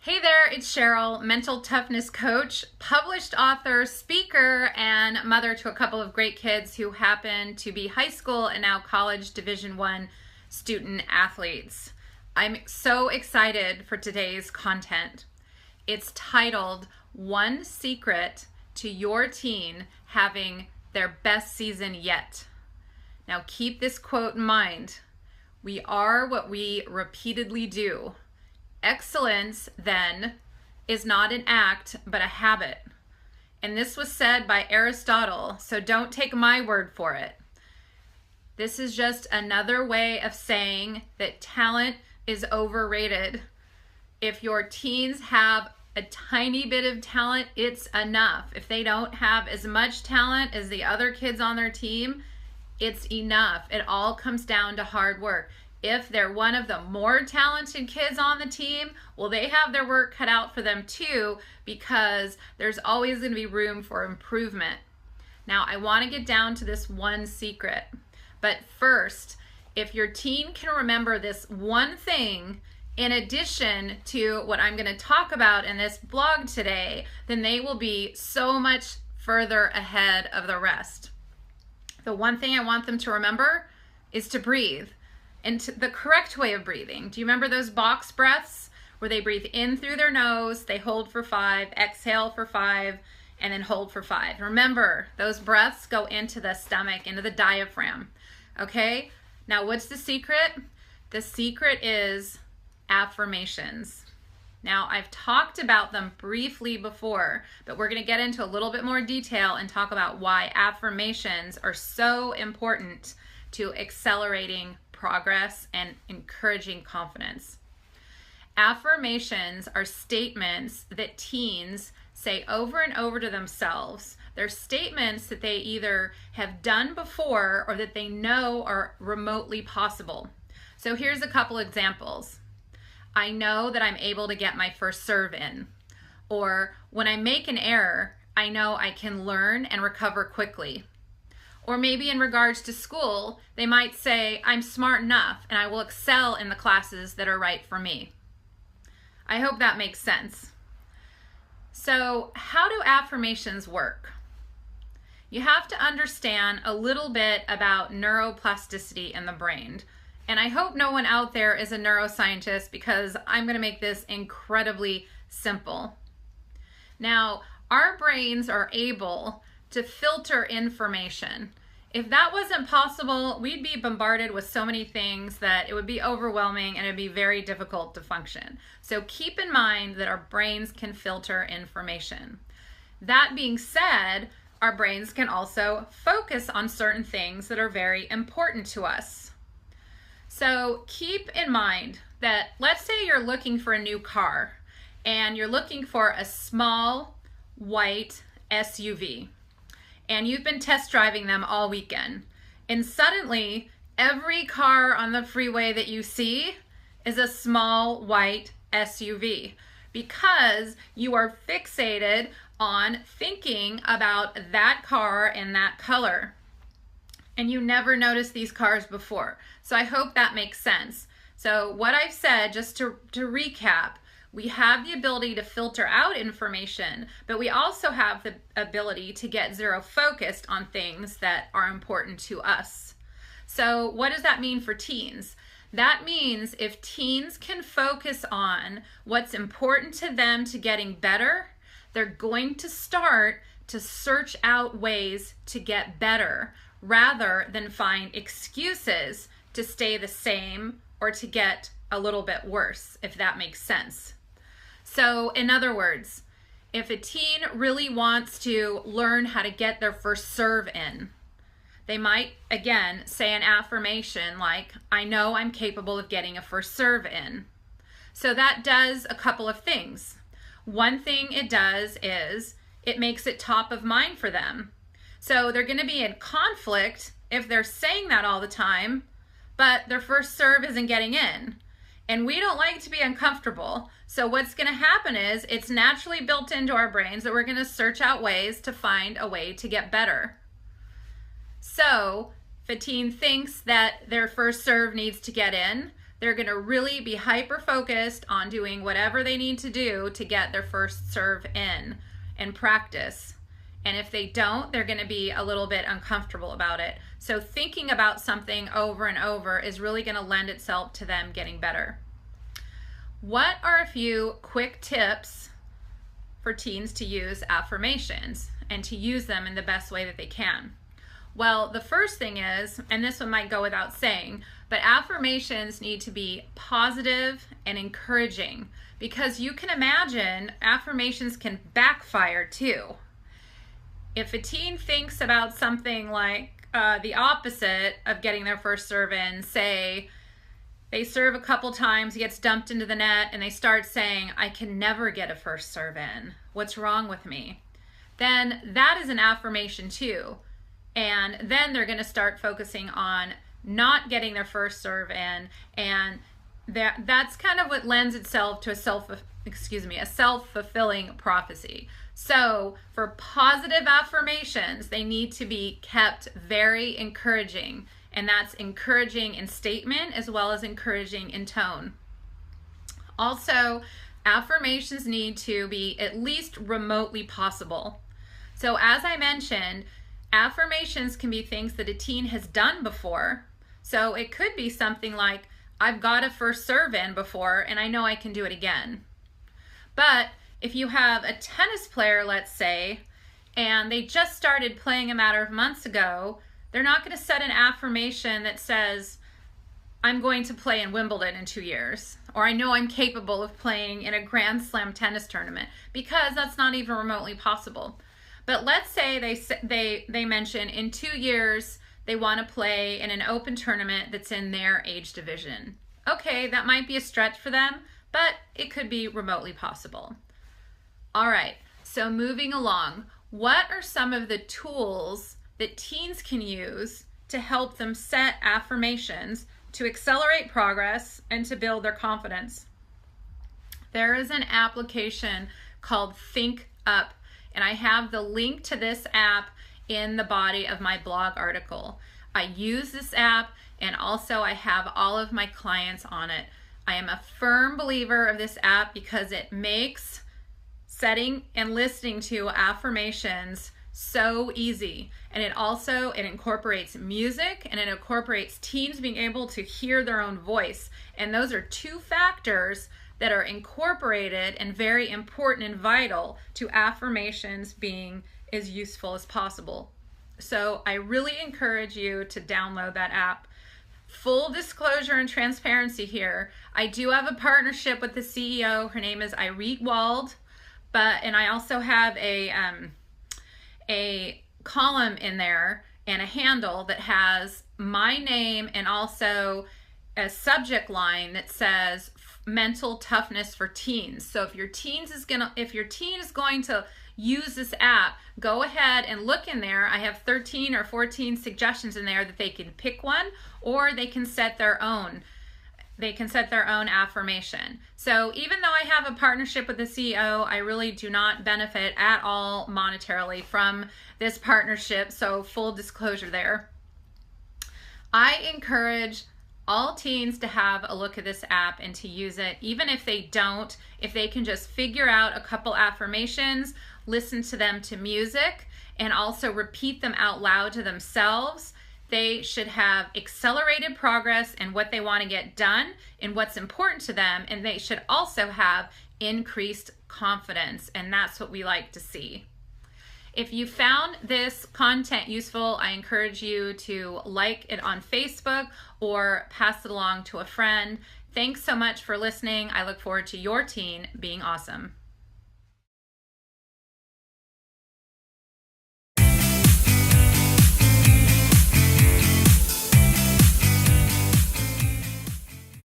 Hey there, it's Sheryl, mental toughness coach, published author, speaker, and mother to a couple of great kids who happen to be high school and now college Division I student athletes. I'm so excited for today's content. It's titled, One Secret to Your Teen Having Their Best Season Yet. Now keep this quote in mind. We are what we repeatedly do. Excellence, then, is not an act, but a habit. And this was said by Aristotle, so don't take my word for it. This is just another way of saying that talent is overrated. If your teens have a tiny bit of talent, it's enough. If they don't have as much talent as the other kids on their team, it's enough. It all comes down to hard work. If they're one of the more talented kids on the team, well, they have their work cut out for them too, because there's always going to be room for improvement. Now, I want to get down to this one secret. But first, if your teen can remember this one thing, in addition to what I'm going to talk about in this blog today, then they will be so much further ahead of the rest. The one thing I want them to remember is to breathe. And the correct way of breathing. Do you remember those box breaths where they breathe in through their nose, they hold for 5, exhale for 5, and then hold for 5? Remember, those breaths go into the stomach, into the diaphragm. Okay? Now, what's the secret? The secret is affirmations. Now, I've talked about them briefly before, but we're going to get into a little bit more detail and talk about why affirmations are so important to accelerating progress and encouraging confidence. Affirmations are statements that teens say over and over to themselves. They're statements that they either have done before or that they know are remotely possible. So here's a couple examples. I know that I'm able to get my first serve in. Or when I make an error, I know I can learn and recover quickly. Or maybe in regards to school, they might say, I'm smart enough and I will excel in the classes that are right for me. I hope that makes sense. So, how do affirmations work? You have to understand a little bit about neuroplasticity in the brain. And I hope no one out there is a neuroscientist, because I'm going to make this incredibly simple. Now, our brains are able to filter information. If that wasn't possible, we'd be bombarded with so many things that it would be overwhelming and it'd be very difficult to function. So keep in mind that our brains can filter information. That being said, our brains can also focus on certain things that are very important to us. So keep in mind that, let's say you're looking for a new car and you're looking for a small white SUV. And you've been test driving them all weekend. And suddenly, every car on the freeway that you see is a small white SUV, because you are fixated on thinking about that car and that color. And you never noticed these cars before. So I hope that makes sense. So what I've said, just to recap, we have the ability to filter out information, but we also have the ability to get zero focused on things that are important to us. So what does that mean for teens? That means if teens can focus on what's important to them to getting better, they're going to start to search out ways to get better rather than find excuses to stay the same or to get a little bit worse, if that makes sense. So in other words, if a teen really wants to learn how to get their first serve in, they might, again, say an affirmation like, I know I'm capable of getting a first serve in. So that does a couple of things. One thing it does is it makes it top of mind for them. So they're going to be in conflict if they're saying that all the time, but their first serve isn't getting in. And we don't like to be uncomfortable. So what's going to happen is it's naturally built into our brains that we're going to search out ways to find a way to get better. So if a teen thinks that their first serve needs to get in, they're going to really be hyper-focused on doing whatever they need to do to get their first serve in and practice. And if they don't, they're going to be a little bit uncomfortable about it. So thinking about something over and over is really going to lend itself to them getting better. What are a few quick tips for teens to use affirmations and to use them in the best way that they can? Well, the first thing is, and this one might go without saying, but affirmations need to be positive and encouraging, because you can imagine affirmations can backfire too. If a teen thinks about something like the opposite of getting their first serve in, say they serve a couple times, gets dumped into the net, and they start saying, I can never get a first serve in. What's wrong with me? Then that is an affirmation too. And then they're going to start focusing on not getting their first serve in, and that's kind of what lends itself to a self-fulfilling prophecy. So for positive affirmations, they need to be kept very encouraging, and that's encouraging in statement as well as encouraging in tone. Also, affirmations need to be at least remotely possible. So as I mentioned, affirmations can be things that a teen has done before. So it could be something like, I've got a first serve in before and I know I can do it again. But if you have a tennis player, let's say, and they just started playing a matter of months ago, they're not going to set an affirmation that says, I'm going to play in Wimbledon in 2 years, or I know I'm capable of playing in a Grand Slam tennis tournament, because that's not even remotely possible. But let's say they mention in 2 years they want to play in an open tournament that's in their age division. Okay, that might be a stretch for them, but it could be remotely possible. All right, so moving along, what are some of the tools that teens can use to help them set affirmations to accelerate progress and to build their confidence? There is an application called Think Up, and I have the link to this app in the body of my blog article. I use this app, and also I have all of my clients on it. I am a firm believer of this app because it makes setting and listening to affirmations so easy. And it incorporates music, and it incorporates teens being able to hear their own voice. And those are two factors that are incorporated and very important and vital to affirmations being as useful as possible. So I really encourage you to download that app. Full disclosure and transparency here, I do have a partnership with the CEO. Her name is Irene Wald, and I also have a column in there and a handle that has my name and also a subject line that says mental toughness for teens. So if your teen is going to use this app, go ahead and look in there. I have 13 or 14 suggestions in there that they can pick one, or they can set their own. They can set their own affirmation. So even though I have a partnership with the CEO, I really do not benefit at all monetarily from this partnership. So full disclosure there. I encourage all teens to have a look at this app and to use it. Even if they don't, if they can just figure out a couple affirmations, listen to them to music, and also repeat them out loud to themselves, they should have accelerated progress in what they want to get done and what's important to them, and they should also have increased confidence, and that's what we like to see. If you found this content useful, I encourage you to like it on Facebook or pass it along to a friend. Thanks so much for listening. I look forward to your teen being awesome.